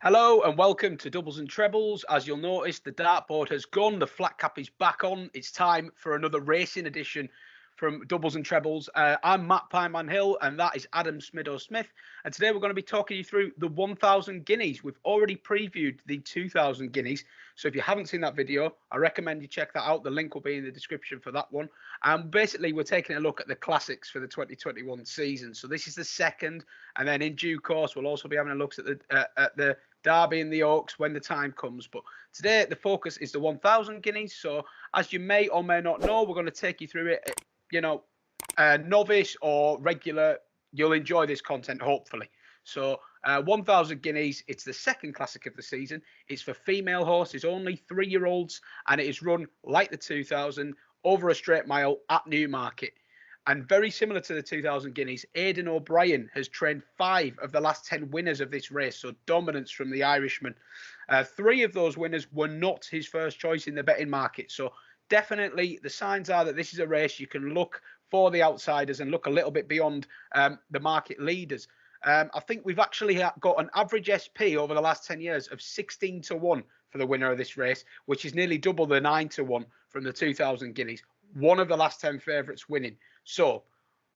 Hello and welcome to Doubles and Trebles. As you'll notice, the dartboard has gone, the flat cap is back on. It's time for another racing edition from Doubles and Trebles. I'm Matt Pyman Hill and that is Adam Smido Smith. And today we're going to be talking you through the 1,000 guineas. We've already previewed the 2,000 guineas. So if you haven't seen that video, I recommend you check that out. The link will be in the description for that one. And basically, we're taking a look at the classics for the 2021 season. So this is the second. And then in due course, we'll also be having a look at the Derby and the Oaks when the time comes. But today, the focus is the 1,000 guineas. So as you may or may not know, we're going to take you through it. Novice or regular, you'll enjoy this content, hopefully. So 1,000 guineas, it's the second classic of the season. It's for female horses, only 3-year-olds, and it is run like the 2,000 over a straight mile at Newmarket. And very similar to the 2,000 guineas, Aidan O'Brien has trained 5 of the last 10 winners of this race, so dominance from the Irishman. 3 of those winners were not his first choice in the betting market, so definitely the signs are that this is a race you can look for the outsiders and look a little bit beyond the market leaders. I think we've actually got an average SP over the last 10 years of 16-1 for the winner of this race, which is nearly double the 9-1 from the 2,000 guineas. One of the last 10 favourites winning. So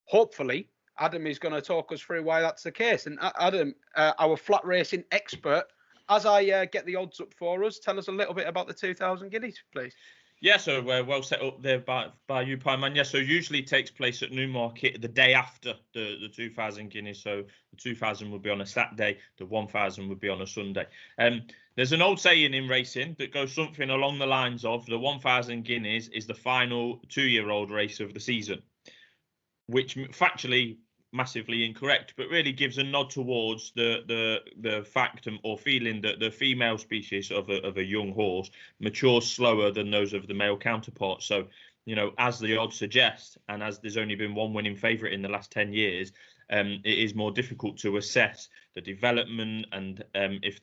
hopefully Adam is going to talk us through why that's the case. And Adam, our flat racing expert, as I get the odds up for us, tell us a little bit about the 2,000 guineas, please. Yeah, so we're well set up there by you, Pyman. Yeah, so usually takes place at Newmarket the day after the 2,000 guineas. So the 2,000 would be on a Saturday, the 1,000 would be on a Sunday. There's an old saying in racing that goes something along the lines of the 1,000 guineas is the final 2-year-old race of the season, which factually massively incorrect, but really gives a nod towards the fact or feeling that the female species of a young horse matures slower than those of the male counterparts. So, as the odds suggest, and as there's only been one winning favourite in the last 10 years, it is more difficult to assess the development and if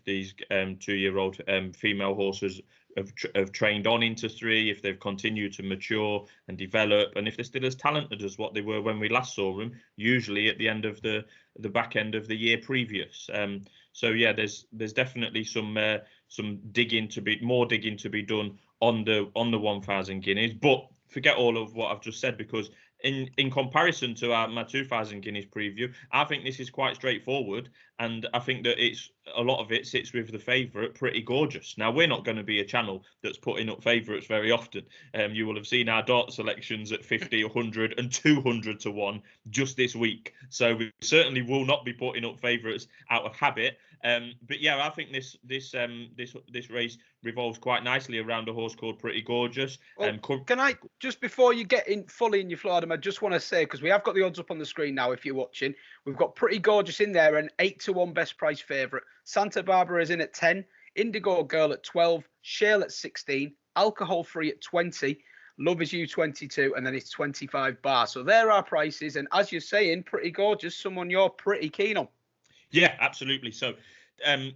these 2-year-old female horses have trained on into 3, if they've continued to mature and develop, and if they're still as talented as what they were when we last saw them, usually at the end of the back end of the year previous. So yeah, there's definitely some digging to be done on the 1,000 guineas. But forget all of what I've just said, because in comparison to my 2,000 guineas preview, I think this is quite straightforward, and I think that a lot of it sits with the favourite, Pretty Gorgeous. Now, we're not going to be a channel that's putting up favourites very often. You will have seen our dart selections at 50, 100 and 200-1 just this week. So we certainly will not be putting up favourites out of habit. But yeah, I think this race revolves quite nicely around a horse called Pretty Gorgeous. Well, can I, just before you get in fully in your flow, Adam, I just want to say, because we have got the odds up on the screen now if you're watching, we've got Pretty Gorgeous in there, an 8-1 best price favourite. Santa Barbara is in at 10, Indigo Girl at 12, Shale at 16, Alcohol Free at 20, Love Is You 22, and then it's 25 bar. So there are prices, and as you're saying, Pretty Gorgeous, someone you're pretty keen on. Yeah, absolutely. So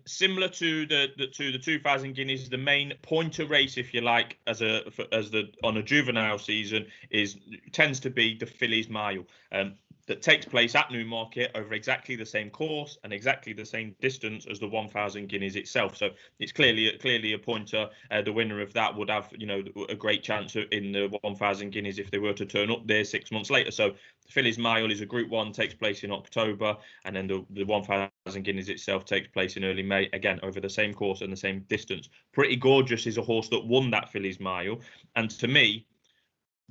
similar to the 2,000 guineas, the main pointer race, if you like, on a juvenile season tends to be the Fillies Mile. That takes place at Newmarket over exactly the same course and exactly the same distance as the 1,000 guineas itself. So it's clearly a pointer. The winner of that would have, a great chance in the 1,000 guineas if they were to turn up there 6 months later. So the Fillies Mile is a Group 1, takes place in October, and then the 1,000 guineas itself takes place in early May, again over the same course and the same distance. Pretty Gorgeous is a horse that won that Fillies Mile, and to me,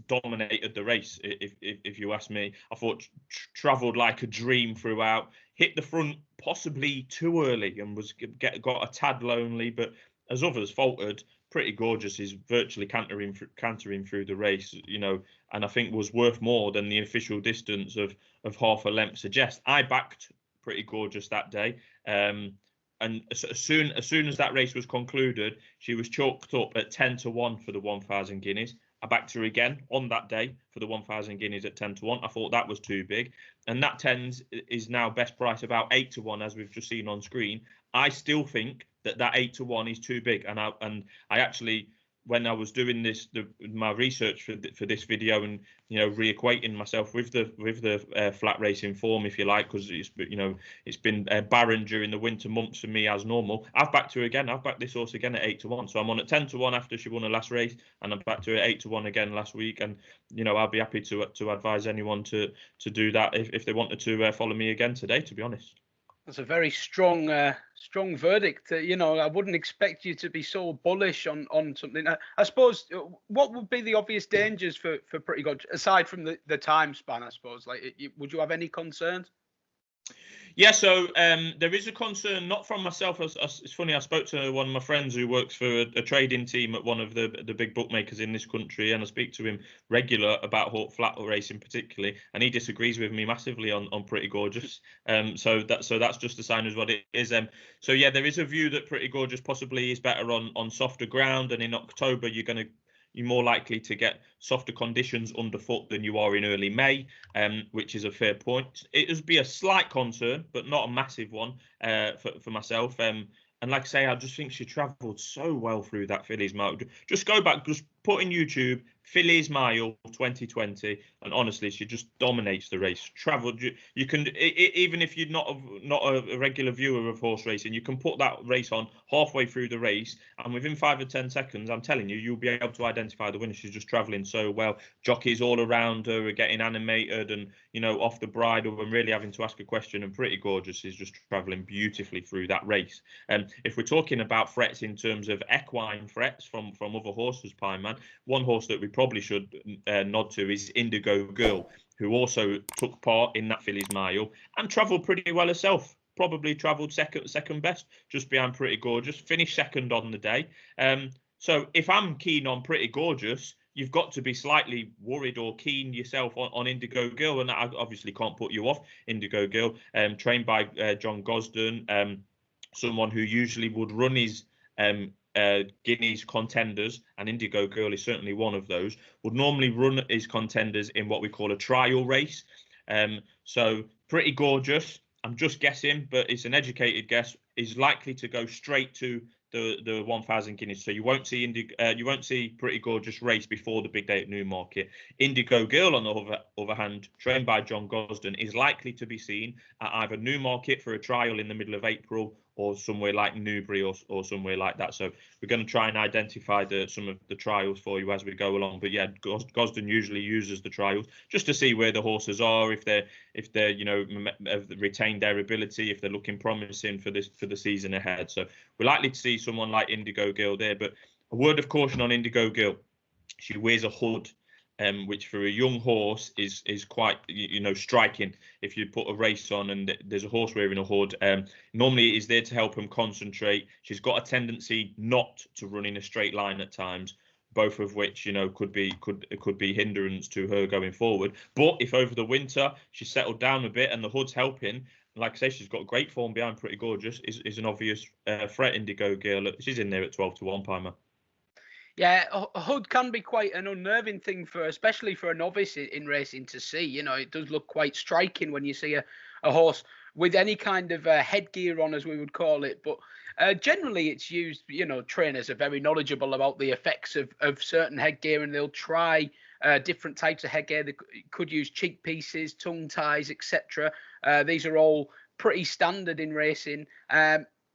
dominated the race. If you ask me, I thought travelled like a dream throughout, hit the front possibly too early and got a tad lonely, but as others faltered, Pretty Gorgeous is virtually cantering through the race, and I think was worth more than the official distance of half a length suggests. I backed Pretty Gorgeous that day, and as soon as that race was concluded, she was chalked up at 10-1 for the 1,000 guineas. I backed her again on that day for the 1,000 guineas at 10-1. I thought that was too big. And that 10 is now best price about 8-1, as we've just seen on screen. I still think that 8-1 is too big. And I actually when I was doing my research for this video, and reacquainting myself with the flat racing form, if you like, because it's been barren during the winter months for me as normal. I've backed her again. I've backed this horse again at 8-1, so I'm on at 10-1 after she won her last race, and I'm back to her at 8-1 again last week. And I'll be happy to advise anyone to do that if they wanted to follow me again today, to be honest. That's a very strong verdict. I wouldn't expect you to be so bullish on something. I suppose, what would be the obvious dangers for Pretty Good, aside from the time span, I suppose? Would you have any concerns? Yeah, so there is a concern, not from myself. It's funny, I spoke to one of my friends who works for a trading team at one of the big bookmakers in this country, and I speak to him regular about flat racing particularly, and he disagrees with me massively on Pretty Gorgeous. So that's just a sign of what it is. So yeah, there is a view that Pretty Gorgeous possibly is better on softer ground, and in October you're more likely to get softer conditions underfoot than you are in early May, which is a fair point. It would be a slight concern, but not a massive one for myself. And like I say, I just think she travelled so well through that Fillies Mile. Just go back, just put in YouTube Fillies Mile 2020, and honestly, she just dominates the race. Travelled, you can, even if you're not a regular viewer of horse racing, you can put that race on halfway through the race, and within 5 or 10 seconds, I'm telling you, you'll be able to identify the winner. She's just travelling so well. Jockeys all around her are getting animated and off the bridle and really having to ask a question. And Pretty Gorgeous is just travelling beautifully through that race. If we're talking about threats in terms of equine threats from other horses, Pie Man, one horse that we probably should nod to is Indigo Girl, who also took part in that Fillies Mile and travelled pretty well herself. Probably travelled second best, just behind Pretty Gorgeous. Finished second on the day. So if I'm keen on Pretty Gorgeous, you've got to be slightly worried or keen yourself on Indigo Girl, and I obviously can't put you off Indigo Girl. Trained by John Gosden, someone who usually would run his Guineas contenders, and Indigo Girl is certainly one of those, would normally run his contenders in what we call a trial race. So Pretty Gorgeous, I'm just guessing, but it's an educated guess, is likely to go straight to the 1,000 Guineas. So you won't see Pretty Gorgeous race before the big day at Newmarket. Indigo Girl, on the other hand, trained by John Gosden, is likely to be seen at either Newmarket for a trial in the middle of April, or somewhere like Newbury or somewhere like that. So we're going to try and identify some of the trials for you as we go along. But yeah, Gosden usually uses the trials just to see where the horses are, if they're have retained their ability, if they're looking promising for the season ahead. So we're likely to see someone like Indigo Girl there. But a word of caution on Indigo Girl: she wears a hood, which for a young horse is quite striking. If you put a race on and there's a horse wearing a hood, normally it is there to help him concentrate. She's got a tendency not to run in a straight line at times, both of which could be hindrance to her going forward. But if over the winter she's settled down a bit and the hood's helping, like I say, she's got great form behind Pretty Gorgeous, is an obvious threat. Indigo Girl, she's in there at 12-1, Pimer. Yeah, a hood can be quite an unnerving thing especially for a novice in racing to see. It does look quite striking when you see a horse with any kind of headgear on, as we would call it. But generally it's used, trainers are very knowledgeable about the effects of certain headgear, and they'll try different types of headgear. They could use cheek pieces, tongue ties, etc. These are all pretty standard in racing.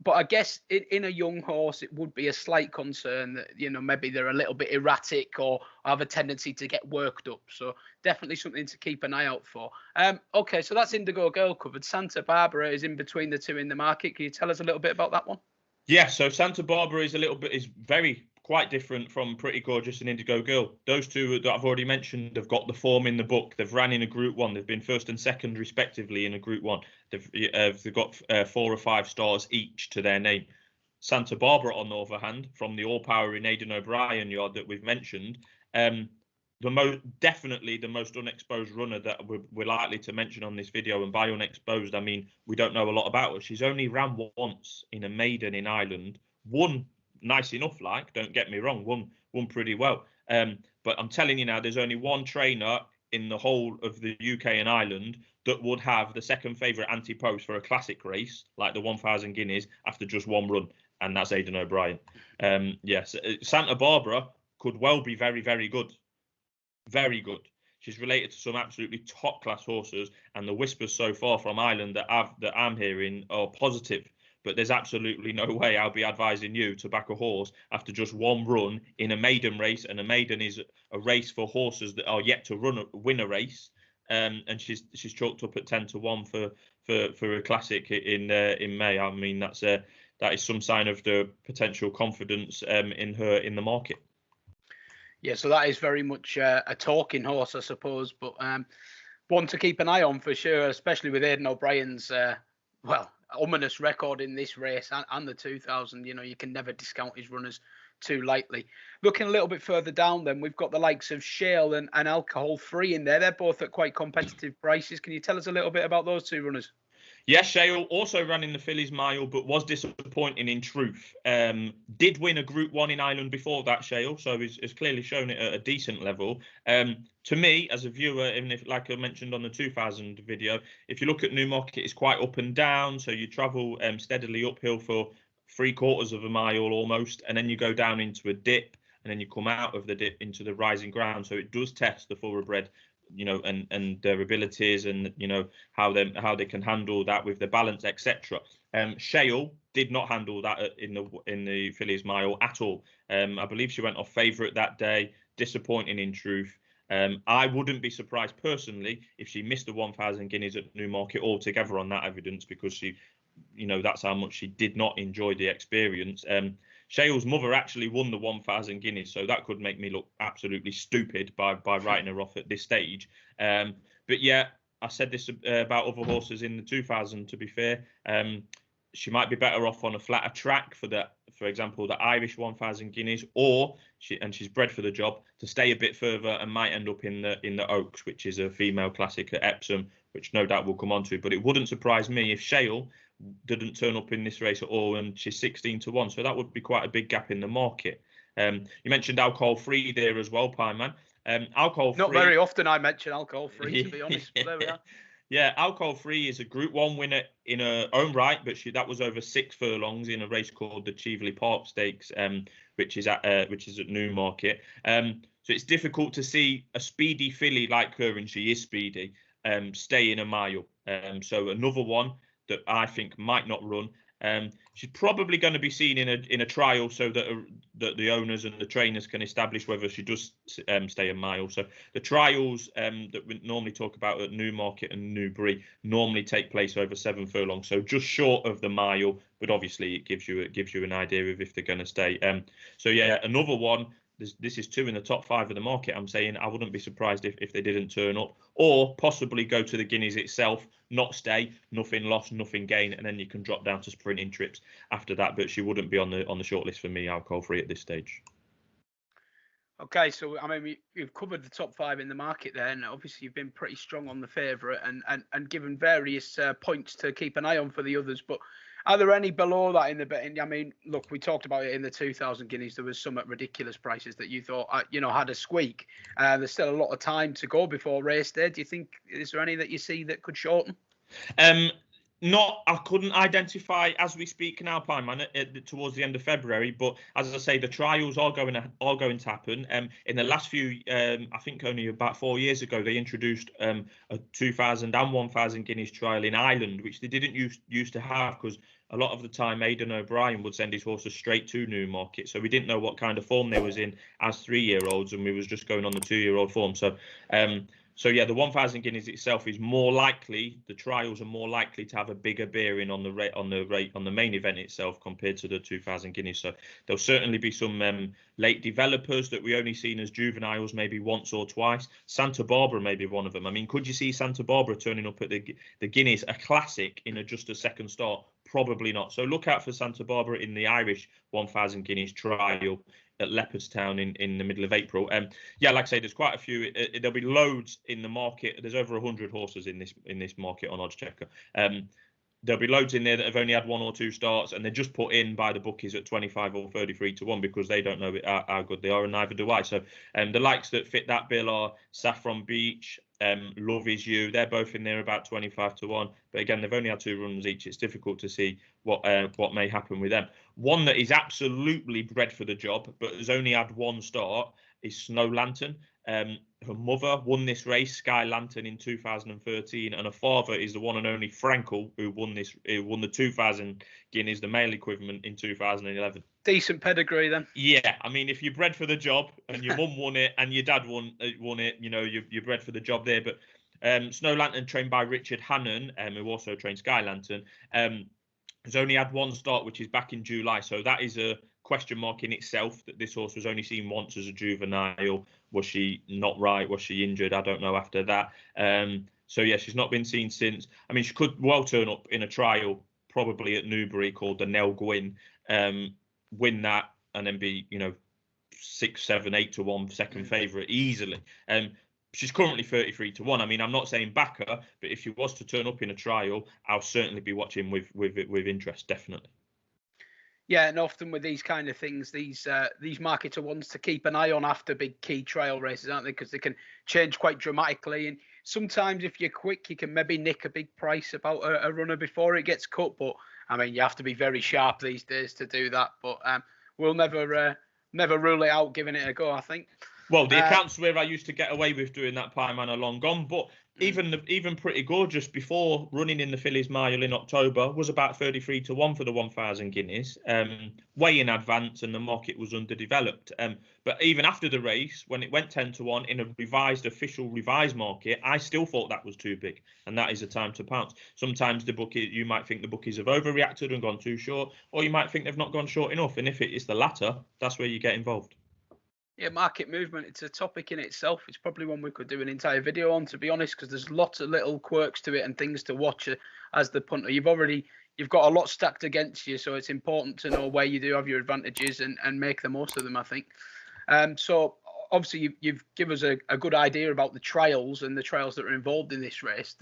But I guess in a young horse, it would be a slight concern that, maybe they're a little bit erratic or have a tendency to get worked up. So definitely something to keep an eye out for. Okay, so that's Indigo Girl covered. Santa Barbara is in between the two in the market. Can you tell us a little bit about that one? Yeah, so Santa Barbara is quite different from Pretty Gorgeous and Indigo Girl. Those two that I've already mentioned have got the form in the book. They've ran in a Group 1. They've been first and second respectively in a Group 1. They've got 4 or 5 stars each to their name. Santa Barbara, on the other hand, from the all-powering Aidan O'Brien yard that we've mentioned, definitely the most unexposed runner that we're likely to mention on this video. And by unexposed, I mean we don't know a lot about her. She's only ran once in a maiden in Ireland, won nice enough, don't get me wrong, won pretty well. But I'm telling you now, there's only one trainer in the whole of the UK and Ireland that would have the second favourite Ante Post for a classic race like the 1,000 Guineas after just one run, and that's Aidan O'Brien. Yes, Santa Barbara could well be very, very good. Very good. She's related to some absolutely top class horses, and the whispers so far from Ireland that I'm hearing are positive. But there's absolutely no way I'll be advising you to back a horse after just one run in a maiden race, and a maiden is a race for horses that are yet to win a race. And she's chalked up at 10-1 for a classic in May. I mean, that is some sign of the potential confidence in her in the market. Yeah, so that is very much a talking horse, I suppose, but one to keep an eye on for sure, especially with Aidan O'Brien's ominous record in this race and the 2000. You know, you can never discount his runners too lightly. Looking a little bit further down, then we've got the likes of Shale and Alcohol Free in there. They're both at quite competitive prices. Can you tell us a little bit about those two runners? Yes, Shale also ran in the Fillies Mile, but was disappointing in truth. Did win a Group 1 in Ireland before that, Shale, so has clearly shown it at a decent level. To me, as a viewer, even if, like I mentioned on the 2000 video, if you look at Newmarket, it's quite up and down, so you travel steadily uphill for 3/4 of a mile almost, and then you go down into a dip, and then you come out of the dip into the rising ground, so it does test the thoroughbred, you know, and their abilities, and you know how they can handle that with the balance, etc. Shale did not handle that in the Fillies Mile at all. I believe she went off favourite that day, disappointing in truth. I wouldn't be surprised personally if she missed the 1,000 guineas at Newmarket altogether on that evidence, because she, you know, that's how much she did not enjoy the experience. Shale's mother actually won the 1,000 guineas, so that could make me look absolutely stupid by writing her off at this stage. But yeah, I said this about other horses in the 2000, to be fair. She might be better off on a flatter track for example, the Irish 1,000 guineas, or she's bred for the job, to stay a bit further and might end up in the Oaks, which is a female classic at Epsom, which no doubt we'll come on to. But it wouldn't surprise me if Shale didn't turn up in this race at all, and she's 16-1, so that would be quite a big gap in the market. You mentioned Alcohol Free there as well, Pie Man. Alcohol Free. Not very often I mention Alcohol Free, to be honest, but there we are. Yeah, Alcohol Free is a Group 1 winner in her own right, but that was over 6 furlongs in a race called the Cheveley Park Stakes, which is at Newmarket. So it's difficult to see a speedy filly like her, and she is speedy, stay in a mile. So another one that I think might not run. She's probably going to be seen in a trial, so that the owners and the trainers can establish whether she does stay a mile. So the trials that we normally talk about at Newmarket and Newbury normally take place over 7 furlongs, so just short of the mile. But obviously, it gives you an idea of if they're going to stay. So yeah, another one. This is 2 in the top 5 of the market. I'm saying I wouldn't be surprised if they didn't turn up, or possibly go to the Guineas itself, not stay, nothing lost, nothing gained, and then you can drop down to sprinting trips after that. But she wouldn't be on the shortlist for me, Alcohol Free, at this stage. Okay, so I mean, you've covered the top 5 in the market there, and obviously you've been pretty strong on the favourite, and given various points to keep an eye on for the others. But are there any below that in the betting? I mean, look, we talked about it in the 2,000 guineas. There was some at ridiculous prices that you thought, had a squeak. There's still a lot of time to go before race day. Do you think, is there any that you see that could shorten? I couldn't identify as we speak now, Pine Man, towards the end of February. But as I say, the trials are going to happen. In the last few, I think only about 4 years ago, they introduced a 2,000 and 1,000 guineas trial in Ireland, which they didn't used to have, because a lot of the time Aidan O'Brien would send his horses straight to Newmarket, so we didn't know what kind of form they was in as 3-year-olds, and we was just going on the 2-year-old form. So yeah, the 1,000 guineas itself is more likely. The trials are more likely to have a bigger bearing on the main event itself compared to the 2,000 guineas. So there'll certainly be some late developers that we only seen as juveniles, maybe once or twice. Santa Barbara may be one of them. I mean, could you see Santa Barbara turning up at the Guineas, a classic, in just a second start? Probably not. So look out for Santa Barbara in the Irish 1,000 guineas trial at Leopardstown in the middle of April. Yeah, like I say, there's quite a few. There'll be loads in the market. There's over 100 horses in this market on Oddschecker. There'll be loads in there that have only had 1 or 2 starts, and they're just put in by the bookies at 25 or 33-1 because they don't know how good they are, and neither do I. So the likes that fit that bill are Saffron Beach, Love Is You. They're both in there about 25-1. But again, they've only had 2 runs each. It's difficult to see what may happen with them. One that is absolutely bred for the job, but has only had one start, is Snow Lantern. Her mother won this race, Sky Lantern, in 2013, and her father is the one and only Frankel, who won the 2000 Guineas, the male equivalent, in 2011. Decent pedigree then. Yeah, I mean, if you're bred for the job and your mum won it and your dad won it, you're bred for the job there. But Snow Lantern, trained by Richard Hannon, who also trained Sky Lantern, has only had one start, which is back in July. So that is a question mark in itself, that this horse was only seen once as a juvenile. Was she not right? Was she injured? I don't know after that. So yeah, she's not been seen since. I mean, she could well turn up in a trial, probably at Newbury, called the Nell Gwyn, win that, and then be 6, 7, 8 to 1 second favourite easily. She's currently 33 to 1. I mean, I'm not saying back her, but if she was to turn up in a trial, I'll certainly be watching with interest, definitely. Yeah, and often with these kind of things, these markets are ones to keep an eye on after big key trail races, aren't they? Because they can change quite dramatically. And sometimes if you're quick, you can maybe nick a big price about a runner before it gets cut. But I mean, you have to be very sharp these days to do that. But we'll never rule it out giving it a go, I think. Well, the accounts where I used to get away with doing that pie man are long gone, but even Pretty Gorgeous, before running in the Fillies Mile in October, was about 33 to 1 for the 1,000 Guineas, way in advance, and the market was underdeveloped. But even after the race, when it went 10 to 1 in a official revised market, I still thought that was too big, and that is a time to pounce. Sometimes you might think the bookies have overreacted and gone too short, or you might think they've not gone short enough, and if it is the latter, that's where you get involved. Yeah, market movement, it's a topic in itself. It's probably one we could do an entire video on, to be honest, because there's lots of little quirks to it and things to watch as the punter. You've got a lot stacked against you, so it's important to know where you do have your advantages and make the most of them, I think. So obviously you've given us a good idea about the trials and the trials that are involved in this race.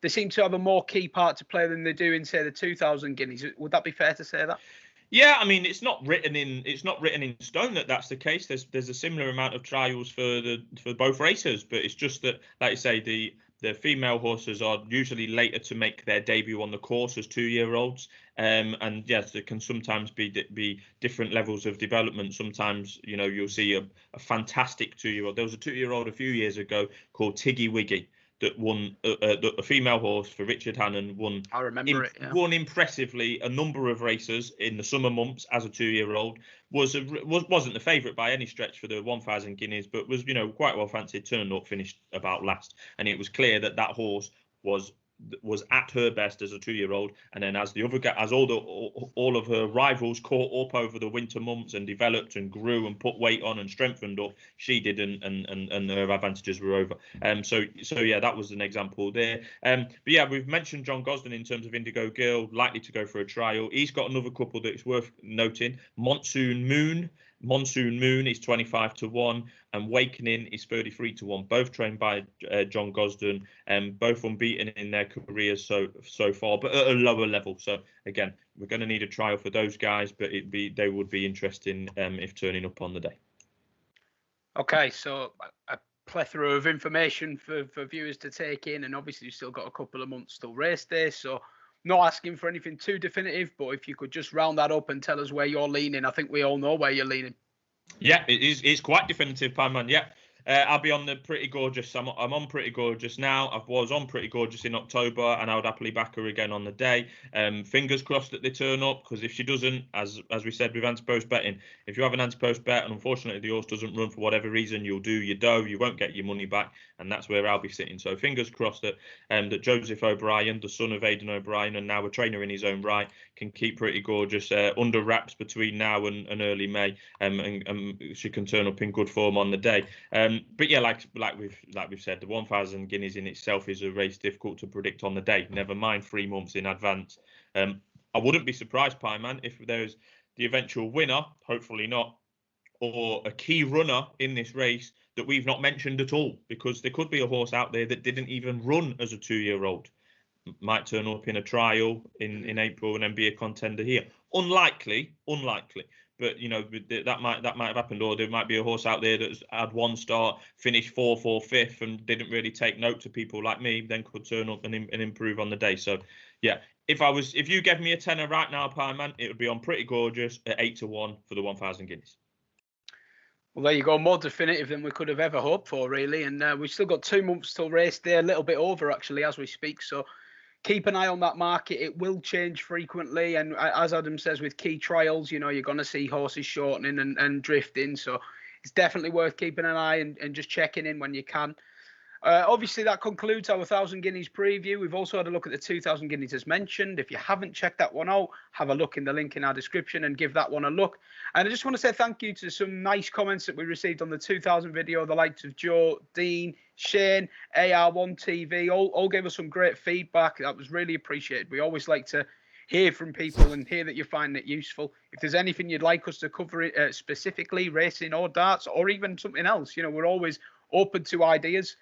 They seem to have a more key part to play than they do in, say, the 2,000 Guineas. Would that be fair to say that? Yeah, I mean, it's not written in stone that that's the case. There's a similar amount of trials for both races, but it's just that, like you say, the female horses are usually later to make their debut on the course as 2-year-olds, and yes, there can sometimes be different levels of development. Sometimes you'll see a fantastic 2-year-old. There was a 2-year-old a few years ago called Tiggy Wiggy that won a female horse for Richard Hannon, won. I remember it. Yeah. Won impressively a number of races in the summer months as a 2-year-old. Wasn't the favourite by any stretch for the 1,000 Guineas, but was quite well fancied. Turned up, finished about last, and it was clear that horse was at her best as a 2-year-old, and then as all of her rivals caught up over the winter months and developed and grew and put weight on and strengthened up, she didn't, and her advantages were over. So yeah, that was an example there. But yeah, we've mentioned John Gosden in terms of Indigo Girl, likely to go for a trial. He's got another couple that it's worth noting. Monsoon Moon is 25 to 1, and Awakening is 33 to 1. Both trained by John Gosden, both unbeaten in their careers so far, but at a lower level. So again, we're going to need a trial for those guys, but they would be interesting if turning up on the day. Okay, so a plethora of information for viewers to take in, and obviously you've still got a couple of months till race day, so not asking for anything too definitive, but if you could just round that up and tell us where you're leaning. I think we all know where you're leaning. Yeah, it's quite definitive, Panman. Yeah. I'll be on the Pretty Gorgeous. I'm on Pretty Gorgeous now. I was on Pretty Gorgeous in October, and I would happily back her again on the day. Fingers crossed that they turn up, because if she doesn't, as we said with Ante Post betting, if you have an Ante Post bet and unfortunately the horse doesn't run for whatever reason, you'll do your dough. You won't get your money back, and that's where I'll be sitting. So fingers crossed that that Joseph O'Brien, the son of Aidan O'Brien, and now a trainer in his own right, can keep Pretty Gorgeous under wraps between now and early May, and she can turn up in good form on the day. But yeah, like we've said, the 1,000 Guineas in itself is a race difficult to predict on the day. Never mind 3 months in advance. I wouldn't be surprised, Pie Man, if there's the eventual winner, hopefully not, or a key runner in this race that we've not mentioned at all, because there could be a horse out there that didn't even run as a 2-year-old. Might turn up in a trial in April and then be a contender here. Unlikely. But that might have happened, or there might be a horse out there that's had one start, finished 4th or 5th, and didn't really take note to people like me, then could turn up and improve on the day. So Yeah. If you gave me a tenner right now, Pie Man, it would be on Pretty Gorgeous at 8-1 for the 1,000 guineas. Well, there you go. More definitive than we could have ever hoped for, really. And we've still got 2 months till race day, a little bit over actually as we speak. So keep an eye on that market. It will change frequently. And as Adam says, with key trials, you know, you're going to see horses shortening and drifting. So it's definitely worth keeping an eye and just checking in when you can. Obviously, that concludes our 1,000 guineas preview. We've also had a look at the 2,000 guineas as mentioned. If you haven't checked that one out, have a look in the link in our description and give that one a look. And I just want to say thank you to some nice comments that we received on the 2,000 video. The likes of Joe, Dean, Shane, AR1 TV, all gave us some great feedback. That was really appreciated. We always like to hear from people and hear that you find it useful. If there's anything you'd like us to cover specifically, racing or darts or even something else, you know, we're always open to ideas.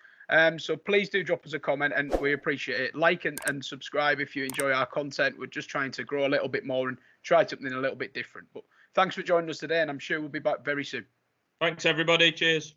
So please do drop us a comment and we appreciate it. Like and subscribe if you enjoy our content. We're just trying to grow a little bit more and try something a little bit different. But thanks for joining us today, and I'm sure we'll be back very soon. Thanks, everybody. Cheers.